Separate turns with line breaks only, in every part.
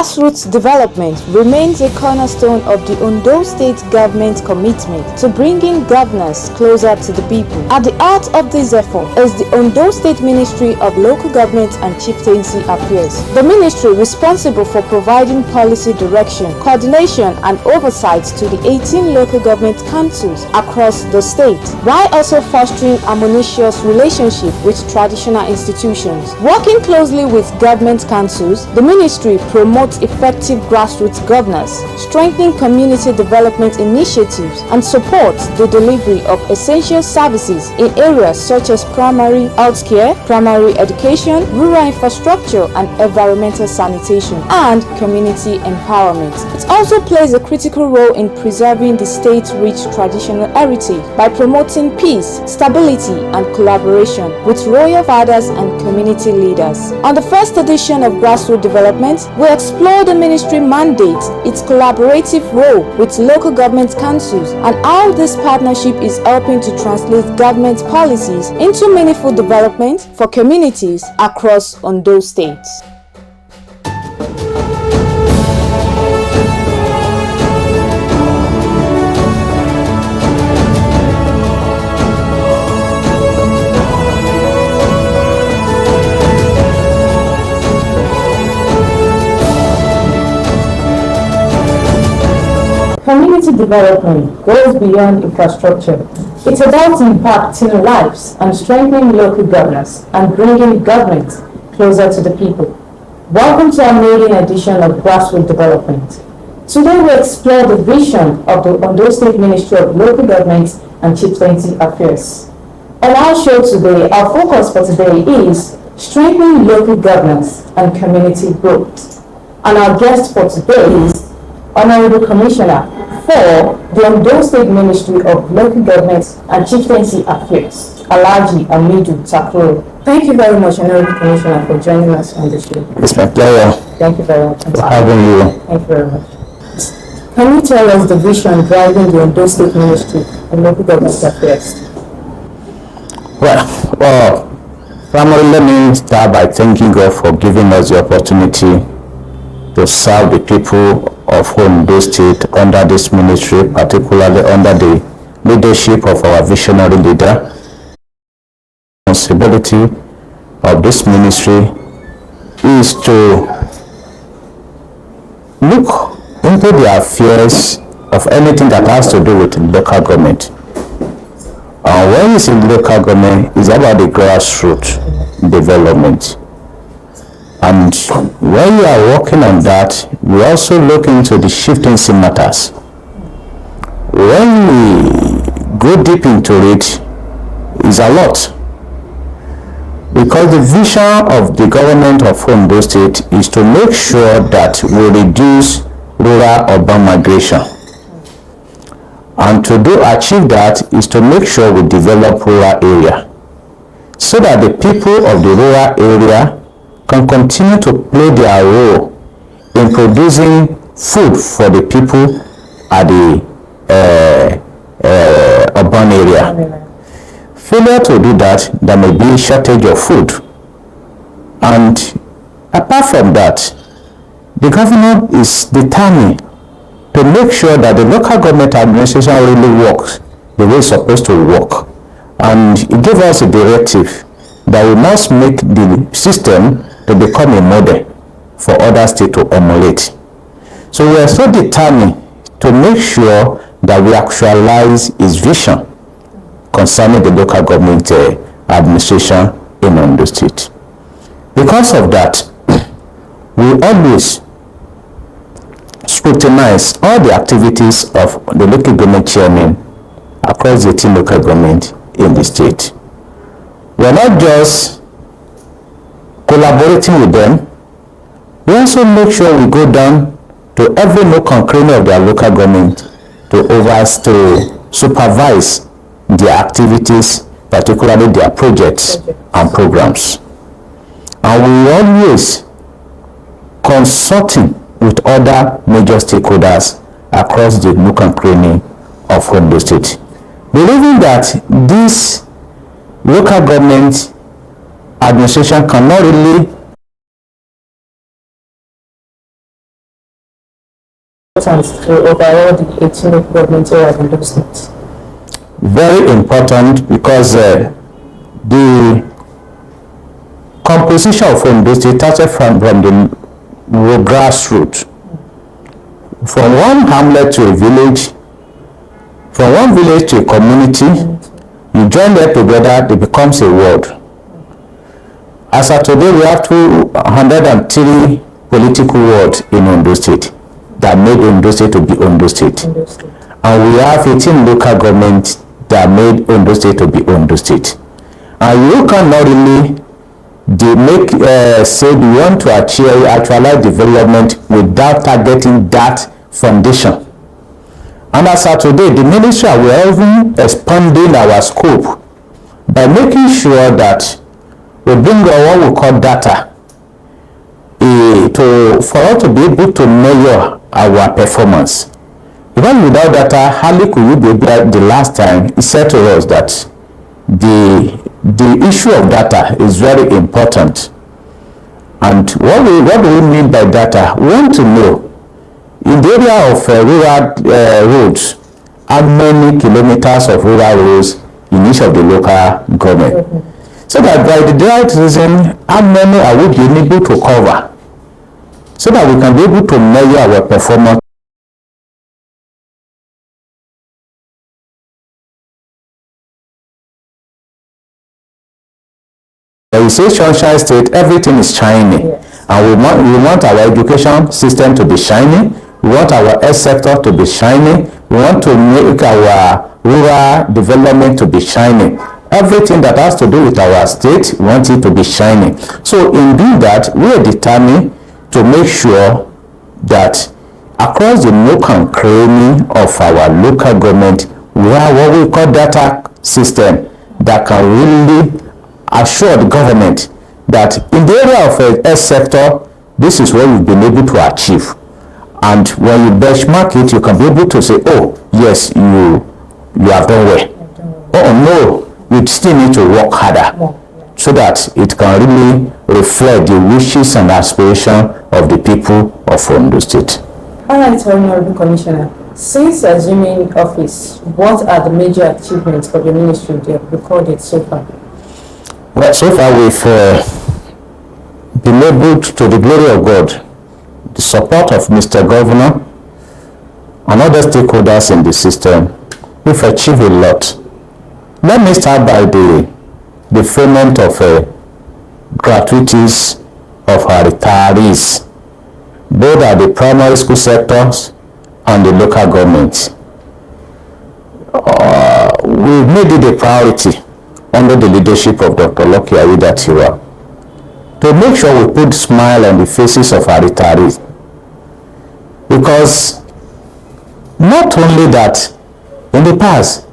Grassroots development remains a cornerstone of the Ondo State government's commitment to bringing governance closer to the people. At the heart of this effort is the Ondo State Ministry of Local Government and Chieftaincy Affairs, the ministry responsible for providing policy direction, coordination and oversight to the 18 local government councils across the state, while also fostering harmonious relationship with traditional institutions. Working closely with government councils, the ministry promotes effective grassroots governance, strengthening community development initiatives, and supports the delivery of essential services in areas such as primary healthcare, primary education, rural infrastructure and environmental sanitation, and community empowerment. It also plays a critical role in preserving the state's rich traditional heritage by promoting peace, stability, and collaboration with royal fathers and community leaders. On the first edition of Grassroots Development, we explore the ministry mandate, its collaborative role with local government councils, and how this partnership is helping to translate government policies into meaningful development for communities across Ondo State.
Community development goes beyond infrastructure. It's about impacting lives and strengthening local governance and bringing government closer to the people. Welcome to our maiden edition of Grassroots Development. Today we explore the vision of the Ondo State Ministry of Local Government and Chieftaincy Affairs. On our show today, our focus for today is strengthening local governance and community growth. And our guest for today is Honorable Commissioner for the Ondo State Ministry of Local Government and Chieftaincy Affairs, Alhaji Hamidu Takuro. Thank you very much, Honorable Commissioner, for joining us on the show.
It's my pleasure.
Thank you very much
for having you.
Thank you very much. Can you tell us the vision driving the Ondo State Ministry of Local Government Affairs?
Well, primarily let me start by thanking God for giving us the opportunity to serve the people of Ondo State under this ministry, particularly under the leadership of our visionary leader. The responsibility of this ministry is to look into the affairs of anything that has to do with local government. And when you say local government, it's about the grassroots development. And when we are working on that, we also look into the chieftaincy matters. When we go deep into it, it's a lot. Because the vision of the government of Ondo State is to make sure that we reduce rural-urban migration. And to achieve that is to make sure we develop rural area, so that the people of the rural area can continue to play their role in producing food for the people at the urban area. Failure to do that, there may be a shortage of food. And apart from that, the government is determined to make sure that the local government administration really works the way it's supposed to work. And it gave us a directive that we must make the system to become a model for other states to emulate. So we are so determined to make sure that we actualize its vision concerning the local government administration in Ondo State. Because of that, we always scrutinize all the activities of the local government chairman across the 18 local government in the state. We are not just collaborating with them, we also make sure we go down to every nook and cranny of their local government to supervise their activities, particularly their projects and programs. And we always consulting with other major stakeholders across the nook and cranny of Ondo State, believing that this local government administration cannot really
to overall the 18 local government areas in those states?
Very important, because the composition of Ondo State started from the grassroots. From one hamlet to a village, from one village to a community, you join them together, it becomes a world. As of today, we have 203 political wards in Ondo State that made Ondo State to be Ondo State. And we have 18 local governments that made Ondo State to be Ondo State. And you cannot really say we want to actualize development without targeting that foundation. And as of today, the ministry are even expanding our scope by making sure that we bring what we call data for us to be able to measure our performance. Because without data, hardly could you be able, the last time he said to us that the issue of data is very important. And what do we mean by data? We want to know, in the area of rural roads, how many kilometers of rural roads in each of the local government. So that by the right reason, how many are we being able to cover? So that we can be able to measure our performance. When you say Sunshine State, everything is shiny. Yes. And we want our education system to be shiny. We want our health sector to be shiny. We want to make our rural development to be shiny. Everything that has to do with our state, we want it to be shiny. So in doing that, we are determined to make sure that across the nook and cranny of our local government, we have what we call data system that can really assure the government that in the area of a health sector, this is what we've been able to achieve. And when you benchmark it, you can be able to say, oh, yes, you have done well. Oh, no, we still need to work harder so that it can really reflect the wishes and aspirations of the people of Ondo State.
All right, Honorable Commissioner. Since assuming office, what are the major achievements of your ministry you have recorded so far?
Well, so far we've been able to the glory of God, the support of Mr. Governor and other stakeholders in the system, we've achieved a lot. Let me start by the payment of gratuities of our retirees, both at the primary school sectors and the local governments. We've made it a priority under the leadership of Dr. Lucky Aiyedatiwa to make sure we put smile on the faces of our retirees. Because not only that, in the past,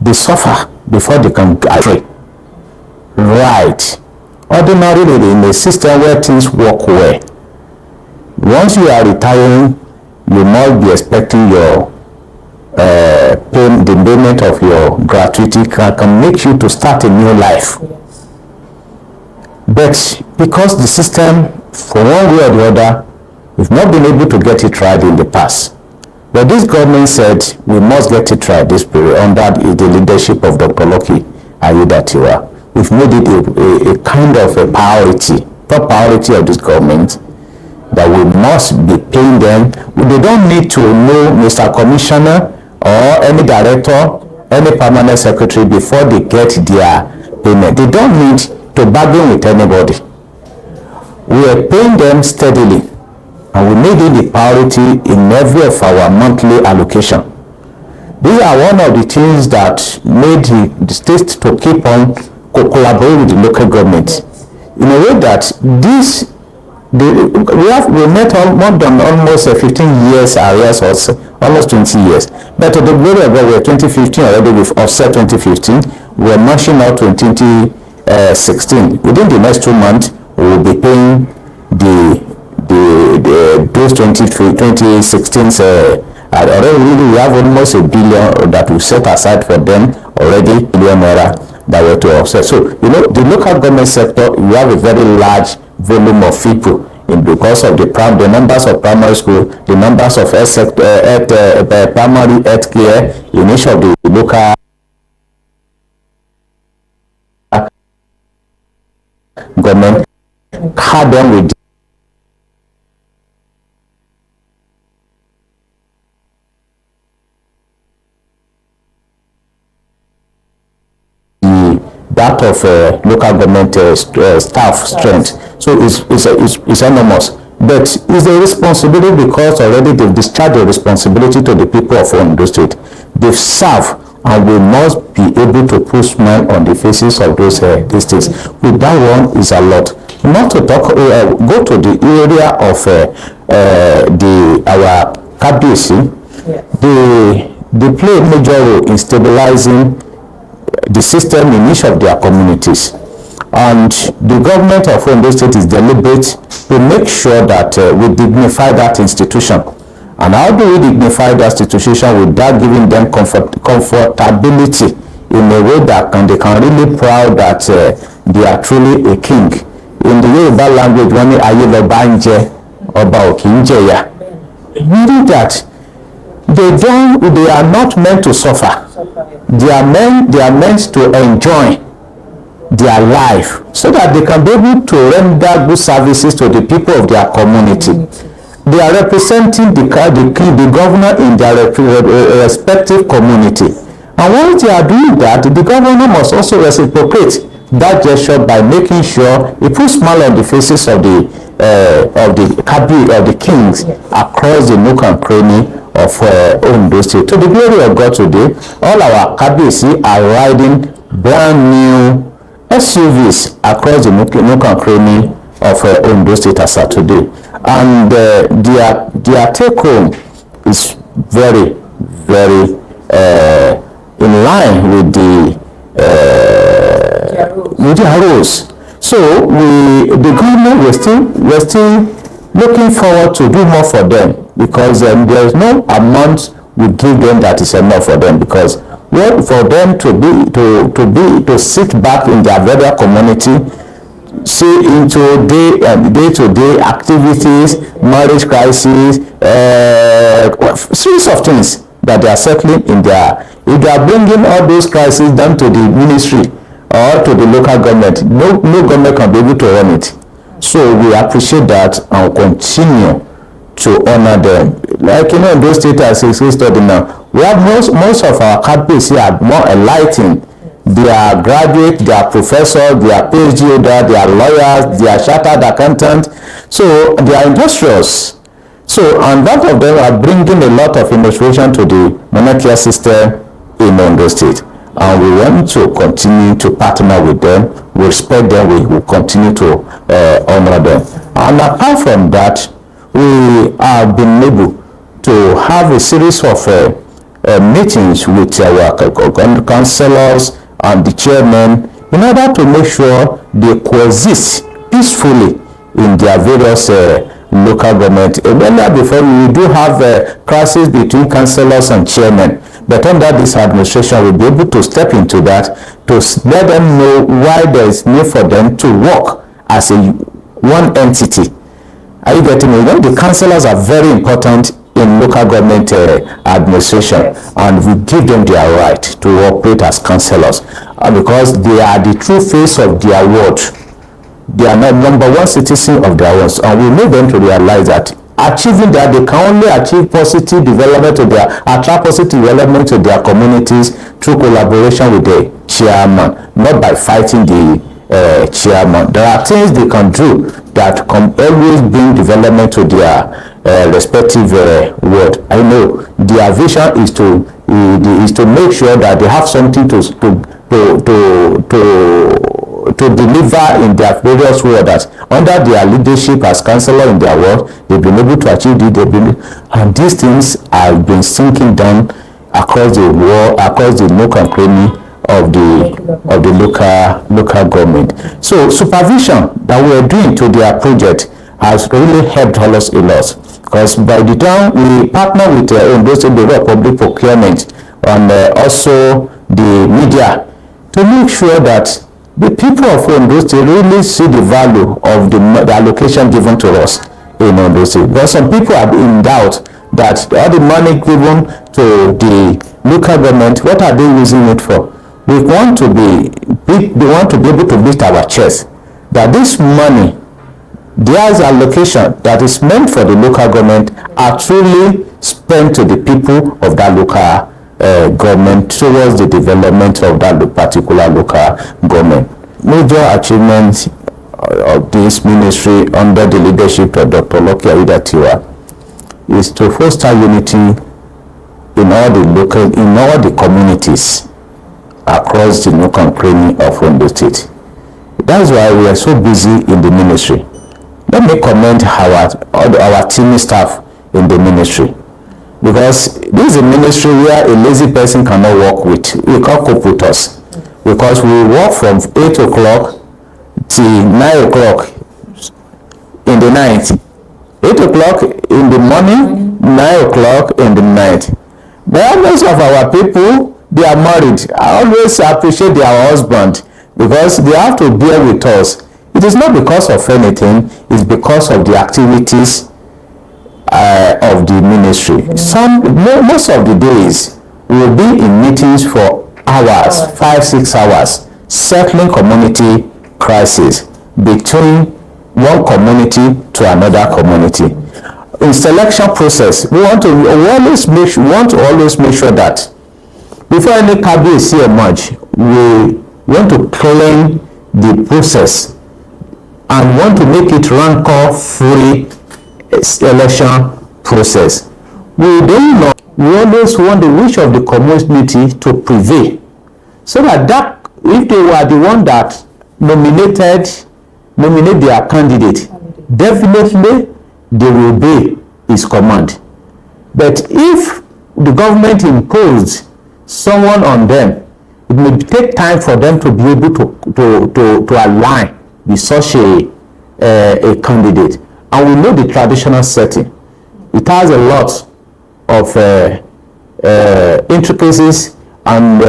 they suffer before they can graduate. Right. Ordinarily, in a system where things work well, once you are retiring, you must be expecting your the payment of your gratuity can make you to start a new life.
Yes.
But because the system, for one way or the other, we've not been able to get it right in the past. But this government said we must get it right this period under the leadership of Dr. Lucky Aiyedatiwa. We've made it a kind of a priority, top priority of this government, that we must be paying them. They don't need to know Mr. Commissioner or any director, any permanent secretary before they get their payment. They don't need to bargain with anybody. We are paying them steadily, and we made it a priority in every of our monthly allocation. These are one of the things that made the state to keep on collaborating with the local government in a way that we met more than almost 15 years arrears, or almost 20 years. But to the glory of God, we are 2015 already. We've offset 2015. We are marching out to 2016. Within the next 2 months, we will be paying those 2016s. Already we have almost $1 billion that we set aside for them already, billion naira that were to offset. So, the local government sector, we have a very large volume of people because of the numbers of primary school, the numbers of primary health care in each of the local government, had them with that of local government staff strength. So it's enormous. But it's a responsibility, because already they've discharged the responsibility to the people of Ondo State. They've served, and we must be able to put smile on the faces of those districts. With that one is a lot. Not to talk, go to the area of our KBC. They play a major role in stabilizing the system in each of their communities, and the government of Ondo State is deliberate to make sure that we dignify that institution. And how do we dignify that institution without giving them comfortability in a way that they can really proud that they are truly a king? In the Yoruba language, when Ayelobanje Oba Okinjeya, meaning that they are not meant to suffer. They are meant to enjoy their life, so that they can be able to render good services to the people of their community. They are representing the governor in their respective community. And once they are doing that, the governor must also reciprocate that gesture by making sure he puts smile on the faces of the kings across the nook and cranny of Ondo State. To the glory of God today, all our KBC are riding brand new SUVs across the nook and cranny of Ondo State as of today. And their take home is very, very in line with the rules. So the government, we're still looking forward to do more for them, because there is no amount we give them that is enough for them, because for them to sit back in their various community, see into day-to-day activities, marriage crises, series of things that they are settling in their. If they are bringing all those crises down to the ministry or to the local government, no government can be able to run it. So we appreciate that and continue to honor them. Like in those states as a study now, we have most of our campus here are more enlightened. They are graduates, they are professors, they are PhD holders, they are lawyers, they are chartered accountants. So they are industrious. So, and that of them are bringing a lot of innovation to the monetary system in Ondo State. And we want to continue to partner with them, we respect them, we will continue to honor them. And apart from that, we have been able to have a series of meetings with our councillors and the chairman in order to make sure they coexist peacefully in their various local government. Earlier before, we do have a crisis between councillors and chairmen, but under this administration we'll be able to step into that to let them know why there is need for them to work as one entity. Are you getting me? The councillors are very important in local government administration, and we give them their right to operate as councillors because they are the true face of their ward. They are not number one citizen of their wards, and we need them to realize that achieving that, they can only achieve positive development to attract positive development to their communities through collaboration with the chairman, not by fighting the chairman. There are things they can do that can always bring development to their respective ward. I know their vision is to make sure that they have something to deliver in their various wards. Under their leadership as councillor in their ward, they've been able to achieve this, and these things have been sinking down across the wall, across the nook and cranny of the local government. So supervision that we are doing to their project has really helped us a lot, because by the time we partner with Ondo State Bureau of Public Procurement and also the media to make sure that the people of Ondo State really see the value of the allocation given to us in Ondo State. Because some people are in doubt that all the money given to the local government, what are they using it for? We want to be able to beat our chest that this money, there's allocation that is meant for the local government, are truly spent to the people of that local government towards the development of that particular local government. Major achievements of this ministry under the leadership of Dr. Loki Aiyedatiwa is to foster unity in all the communities across the nook and cranny of Ondo State. That's why we are so busy in the ministry. Let me commend our team staff in the ministry, because this is a ministry where a lazy person cannot work with. We can't cope with us, because we work from 8 o'clock till 9 o'clock in the night. 8 o'clock in the morning, 9 o'clock in the night. But most of our people, they are married. I always appreciate their husband, because they have to bear with us. It is not because of anything, it's because of the activities of the ministry. Most of the days, we will be in meetings for hours, 5-6 hours, settling community crisis between one community to another community. In selection process, we want to always make sure that before any cabinet emerge, we want to clean the process and want to make it rancor-free election process. We don't know. We always want the wish of the community to prevail, so that if they were the one that nominate their candidate, definitely they will obey his command. But if the government imposed someone on them, it may take time for them to be able to align with such a candidate. And we know the traditional setting. It has a lot of intricacies, and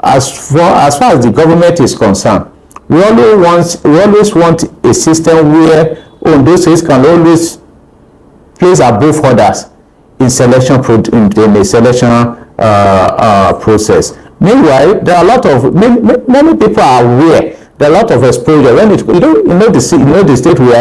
as far as the government is concerned, we always want a system where Ondo State can always place above others in selection process. Meanwhile, there are a lot of many people are aware. There are a lot of exposure. When the state we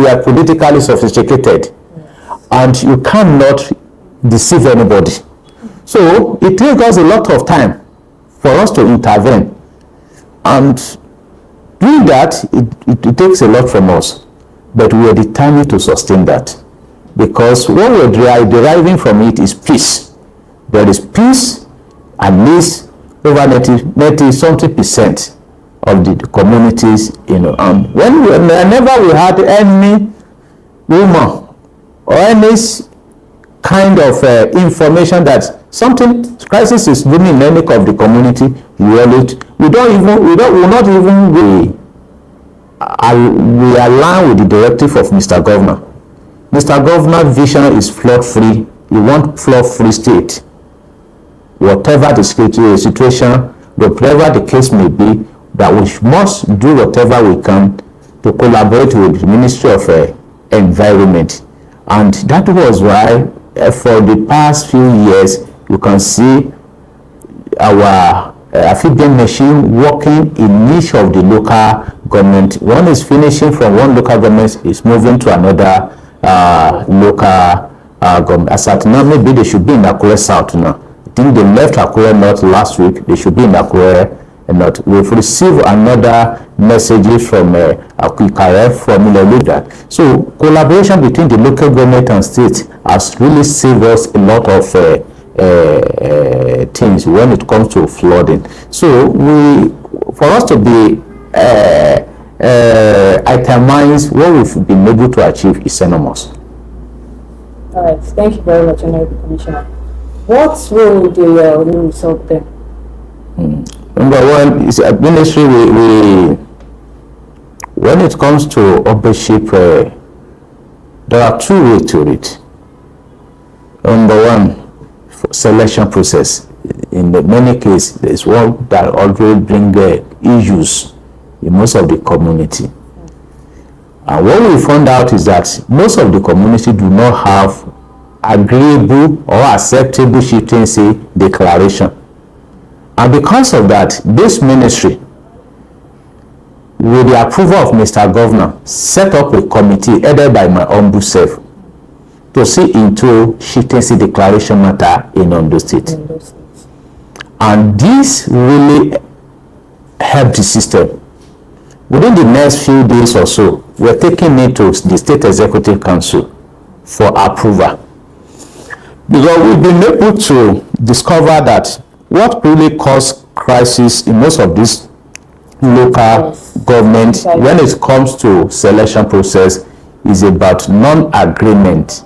are politically sophisticated, and you cannot deceive anybody. So it takes us a lot of time for us to intervene, and doing that, it takes a lot from us. But we are determined to sustain that, because what we're deriving from it is peace. There is peace, at least over 90-something% of the communities, whenever we had any rumor or any kind of information that something crisis is looming in any of the community, we align with the directive of Mr. Governor. Mr. Governor's vision is flood-free. He wants flood-free state. Whatever the situation, whatever the case may be, that we must do whatever we can to collaborate with the Ministry of Environment. And that was why for the past few years, you can see our amphibian machine working in each of the local government. One is finishing from one local government, is moving to another local government. As at now, maybe they should be in Akure South now. I think they left Akure North last week. They should be in Akure North. We've received another messages from Akure from Ileluda. So collaboration between the local government and state has really saved us a lot of things when it comes to flooding. So for us to be itemized, what we've been able to achieve is enormous.
All right, thank you very much, Honorable Commissioner. What role do you result then?
Number one is ministry. When it comes to ownership, there are two ways to it. Number one, selection process. In many cases, there is one that always bring issues in most of the community. And what we found out is that most of the community do not have agreeable or acceptable chieftaincy declaration. And because of that, this ministry, with the approval of Mr. Governor, set up a committee headed by my humble self to see into chieftaincy declaration matter in Ondo State. And this really helped the system. Within the next few days or so, we're taking it to the State Executive Council for approval. Because we've been able to discover that what really caused crisis in most of these local government when it comes to selection process is about non-agreement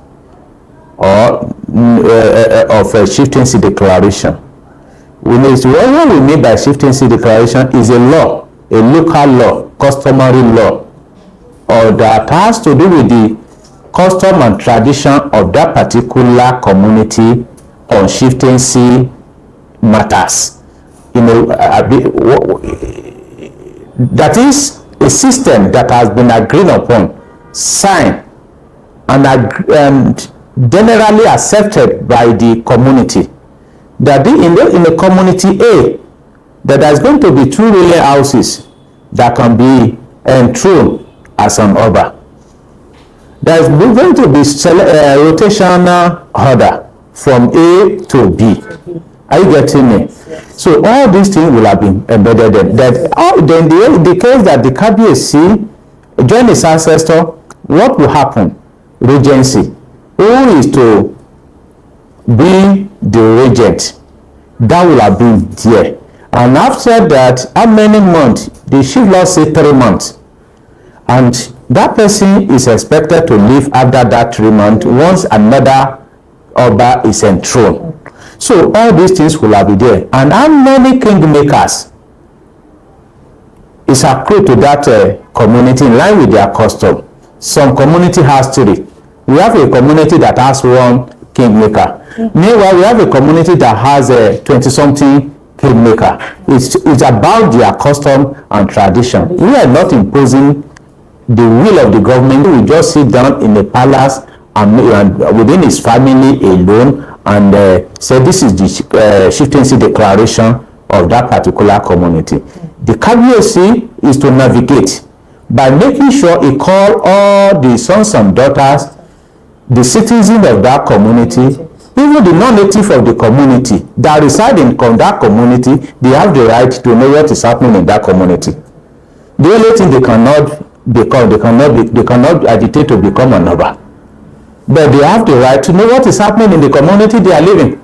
or of a chieftaincy declaration. What we mean by chieftaincy declaration is a law, a local law, customary law, or that has to do with the custom and tradition of that particular community on chieftaincy matters. That is a system that has been agreed upon, signed, and generally accepted by the community. That in the community A, that there's going to be 2 ruling houses that can be enthroned as an order. There's going to be rotational order from A to B. Are you getting me? Yes. So all these things will have been embedded in that. Then the case that the KBAC join his ancestor, what will happen? Regency. Who is to be the regent? That will have been there. And after that, how many months? The chief law say 3 months. And that person is expected to leave after that 3 months once another order is enthroned. So all these things will have been there. And how many kingmakers is accrued to that community in line with their custom? Some community has 3. We have a community that has 1 kingmaker. Meanwhile, we have a community that has a 20-something kingmaker. It's about their custom and tradition. We are not imposing the will of the government. We just sit down in the palace and within his family alone and say this is the chieftaincy declaration of that particular community. The KBAC is to navigate by making sure he call all the sons and daughters, the citizens of that community, even the non-native of the community that reside in that community. They have the right to know what is happening in that community. The only thing they cannot become, they cannot agitate to become a noble. But they have the right to know what is happening in the community they are living.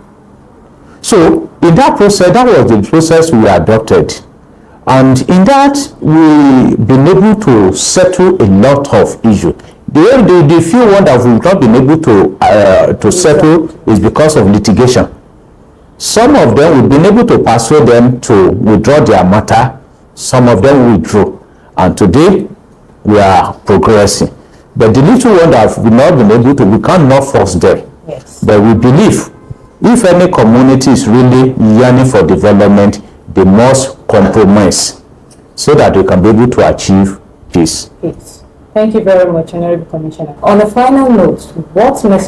So in that process, that was the process we adopted. And in that, we've been able to settle a lot of issues. The few ones that we've not been able to settle is because of litigation. Some of them we've been able to persuade them to withdraw their matter. Some of them withdrew. And today, we are progressing. But the little one that we've not been able to, we cannot force them.
Yes.
But we believe if any community is really yearning for development, they must compromise so that they can be able to achieve peace.
Peace. Thank you very much, Honorable Commissioner. On a final note, what message